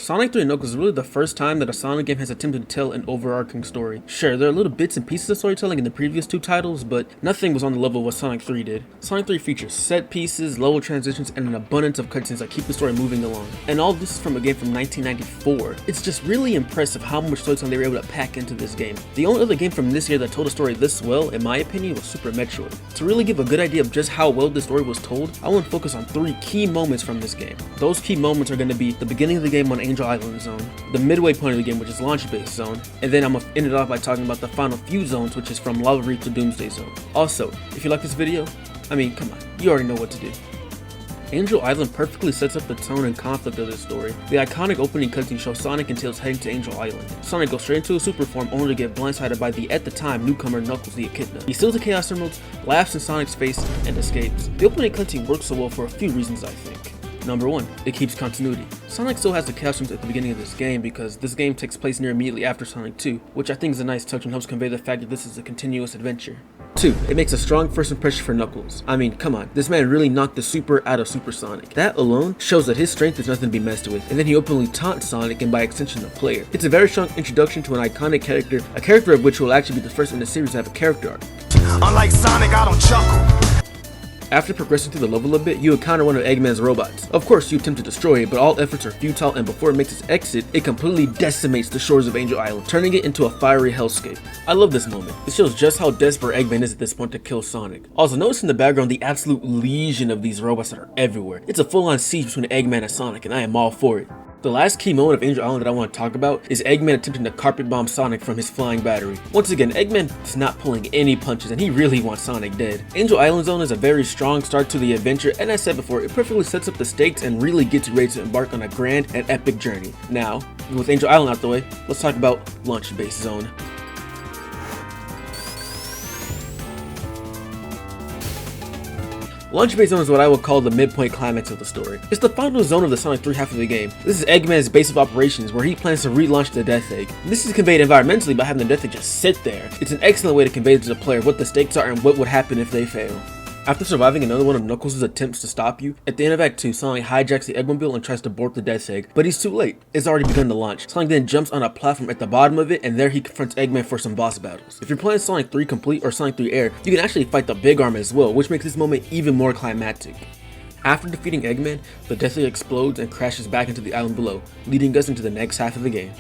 Sonic 3 and Knuckles is really the first time that a Sonic game has attempted to tell an overarching story. Sure, there are little bits and pieces of storytelling in the previous two titles, but nothing was on the level of what Sonic 3 did. Sonic 3 features set pieces, level transitions, and an abundance of cutscenes that keep the story moving along. And all this is from a game from 1994. It's just really impressive how much storytelling they were able to pack into this game. The only other game from this year that told a story this well, in my opinion, was Super Metroid. To really give a good idea of just how well this story was told, I want to focus on 3 key moments from this game. Those key moments are going to be the beginning of the game on Angel Island Zone, the midway point of the game, which is Launch Base Zone, and then I'm going to end it off by talking about the final few zones, which is from Lava Reef to Doomsday Zone. Also, if you like this video, come on, you already know what to do. Angel Island perfectly sets up the tone and conflict of this story. The iconic opening cutscene shows Sonic and Tails heading to Angel Island. Sonic goes straight into a super form only to get blindsided by the, at the time, newcomer Knuckles the Echidna. He steals the Chaos Emeralds, laughs in Sonic's face, and escapes. The opening cutscene works so well for a few reasons, I think. Number 1, it keeps continuity. Sonic still has the Chaos Emeralds at the beginning of this game because this game takes place near immediately after Sonic 2, which I think is a nice touch and helps convey the fact that this is a continuous adventure. 2, it makes a strong first impression for Knuckles. Come on, this man really knocked the super out of Super Sonic. That alone shows that his strength is nothing to be messed with, and then he openly taunts Sonic and by extension the player. It's a very strong introduction to an iconic character, a character of which will actually be the first in the series to have a character arc. Unlike Sonic, I don't chuckle. After progressing through the level a bit, you encounter one of Eggman's robots. Of course, you attempt to destroy it, but all efforts are futile, and before it makes its exit, it completely decimates the shores of Angel Island, turning it into a fiery hellscape. I love this moment. It shows just how desperate Eggman is at this point to kill Sonic. Also, notice in the background the absolute legion of these robots that are everywhere. It's a full-on siege between Eggman and Sonic, and I am all for it. The last key moment of Angel Island that I want to talk about is Eggman attempting to carpet bomb Sonic from his flying battery. Once again, Eggman is not pulling any punches and he really wants Sonic dead. Angel Island Zone is a very strong start to the adventure, and as I said before, it perfectly sets up the stakes and really gets you ready to embark on a grand and epic journey. Now, with Angel Island out the way, let's talk about Launch Base Zone. Launch Base Zone is what I would call the midpoint climax of the story. It's the final zone of the Sonic 3 half of the game. This is Eggman's base of operations where he plans to relaunch the Death Egg. This is conveyed environmentally by having the Death Egg just sit there. It's an excellent way to convey to the player what the stakes are and what would happen if they fail. After surviving another one of Knuckles' attempts to stop you, at the end of Act 2, Sonic hijacks the Eggmobile and tries to board the Death Egg, but he's too late. It's already begun to launch. Sonic then jumps on a platform at the bottom of it, and there he confronts Eggman for some boss battles. If you're playing Sonic 3 Complete or Sonic 3 Air, you can actually fight the Big Arm as well, which makes this moment even more climactic. After defeating Eggman, the Death Egg explodes and crashes back into the island below, leading us into the next half of the game.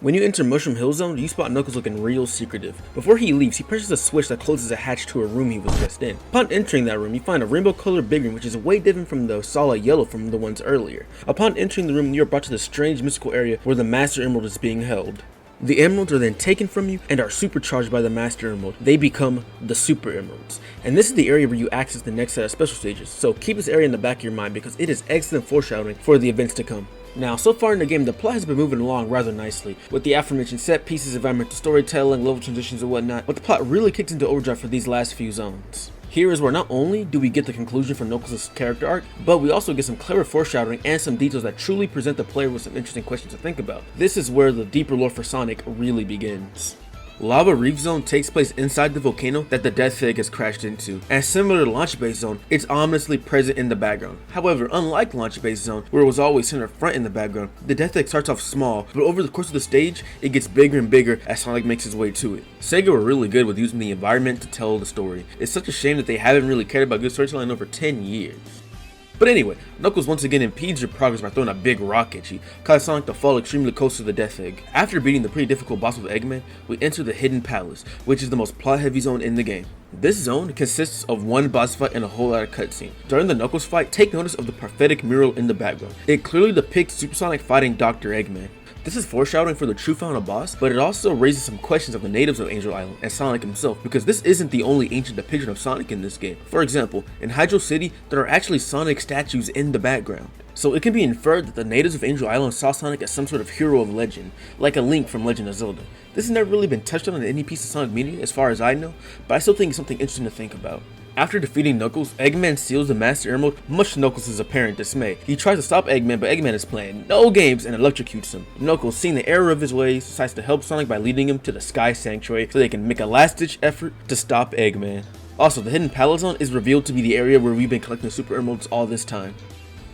When you enter Mushroom Hill Zone, you spot Knuckles looking real secretive. Before he leaves, he presses a switch that closes a hatch to a room he was just in. Upon entering that room, you find a rainbow colored Big Ring, which is way different from the solid yellow from the ones earlier. Upon entering the room, you are brought to the strange mystical area where the Master Emerald is being held. The emeralds are then taken from you and are supercharged by the Master Emerald. They become the Super Emeralds. And this is the area where you access the next set of special stages, so keep this area in the back of your mind because it is excellent foreshadowing for the events to come. Now, so far in the game, the plot has been moving along rather nicely, with the aforementioned set pieces, environmental storytelling, level transitions and whatnot, but the plot really kicks into overdrive for these last few zones. Here is where not only do we get the conclusion for Knuckles' character arc, but we also get some clever foreshadowing and some details that truly present the player with some interesting questions to think about. This is where the deeper lore for Sonic really begins. Lava Reef Zone takes place inside the volcano that the Death Egg has crashed into, and similar to Launch Base Zone, it's ominously present in the background. However, unlike Launch Base Zone, where it was always center front in the background, the Death Egg starts off small, but over the course of the stage, it gets bigger and bigger as Sonic makes his way to it. Sega were really good with using the environment to tell the story. It's such a shame that they haven't really cared about good storytelling in over 10 years. But anyway, Knuckles once again impedes your progress by throwing a big rock at you, causing Sonic to fall extremely close to the Death Egg. After beating the pretty difficult boss with Eggman, we enter the Hidden Palace, which is the most plot-heavy zone in the game. This zone consists of one boss fight and a whole lot of cutscene. During the Knuckles fight, take notice of the prophetic mural in the background. It clearly depicts Super Sonic fighting Dr. Eggman. This is foreshadowing for the true final boss, but it also raises some questions of the natives of Angel Island and Sonic himself, because this isn't the only ancient depiction of Sonic in this game. For example, in Hydro City, there are actually Sonic statues in the background. So it can be inferred that the natives of Angel Island saw Sonic as some sort of hero of legend, like a Link from Legend of Zelda. This has never really been touched on in any piece of Sonic media as far as I know, but I still think it's something interesting to think about. After defeating Knuckles, Eggman steals the Master Emerald, much to Knuckles' apparent dismay. He tries to stop Eggman, but Eggman is playing no games and electrocutes him. Knuckles, seeing the error of his ways, decides to help Sonic by leading him to the Sky Sanctuary so they can make a last-ditch effort to stop Eggman. Also, the Hidden Palace Zone is revealed to be the area where we've been collecting Super Emeralds all this time.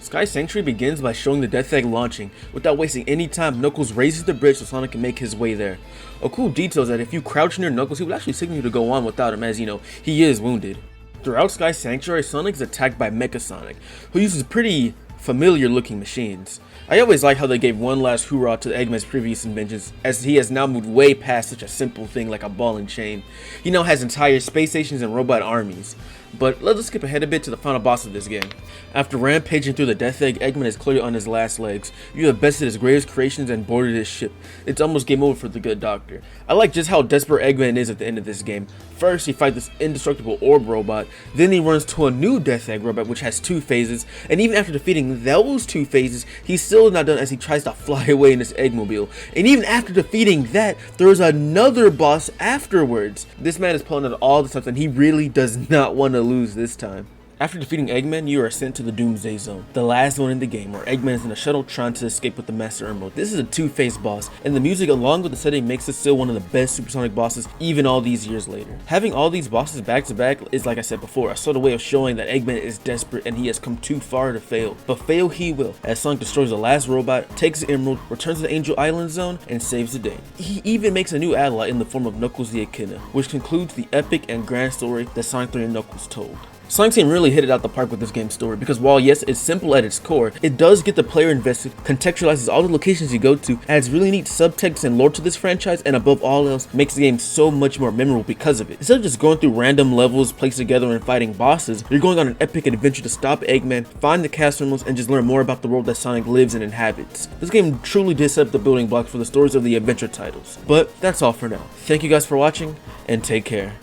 Sky Sanctuary begins by showing the Death Egg launching. Without wasting any time, Knuckles raises the bridge so Sonic can make his way there. A cool detail is that if you crouch near Knuckles, he will actually signal you to go on without him, as you know, he is wounded. Throughout Sky Sanctuary, Sonic is attacked by Mecha Sonic, who uses pretty familiar looking machines. I always like how they gave one last hoorah to Eggman's previous inventions, as he has now moved way past such a simple thing like a ball and chain. He now has entire space stations and robot armies. But let's skip ahead a bit to the final boss of this game. After rampaging through the Death Egg, Eggman is clearly on his last legs. You have bested his greatest creations and boarded his ship. It's almost game over for the good doctor. I like just how desperate Eggman is at the end of this game. First, he fights this indestructible orb robot, then he runs to a new Death Egg robot which has 2 phases, and even after defeating those 2 phases, he's still not done as he tries to fly away in his Eggmobile. And even after defeating that, there's another boss afterwards. This man is pulling out all the stuff and he really does not want to lose this time. After defeating Eggman, you are sent to the Doomsday Zone, the last one in the game, where Eggman is in a shuttle trying to escape with the Master Emerald. This is a 2-phase boss, and the music along with the setting makes it still one of the best Supersonic bosses even all these years later. Having all these bosses back to back is, like I said before, a sort of way of showing that Eggman is desperate and he has come too far to fail. But fail he will, as Sonic destroys the last robot, takes the Emerald, returns to the Angel Island Zone, and saves the day. He even makes a new ally in the form of Knuckles the Echidna, which concludes the epic and grand story that Sonic 3 and Knuckles told. Sonic's team really hit it out the park with this game's story, because while yes, it's simple at its core, it does get the player invested, contextualizes all the locations you go to, adds really neat subtext and lore to this franchise, and above all else, makes the game so much more memorable because of it. Instead of just going through random levels placed together and fighting bosses, you're going on an epic adventure to stop Eggman, find the cast members, and just learn more about the world that Sonic lives and inhabits. This game truly did set up the building blocks for the stories of the adventure titles. But that's all for now. Thank you guys for watching, and take care.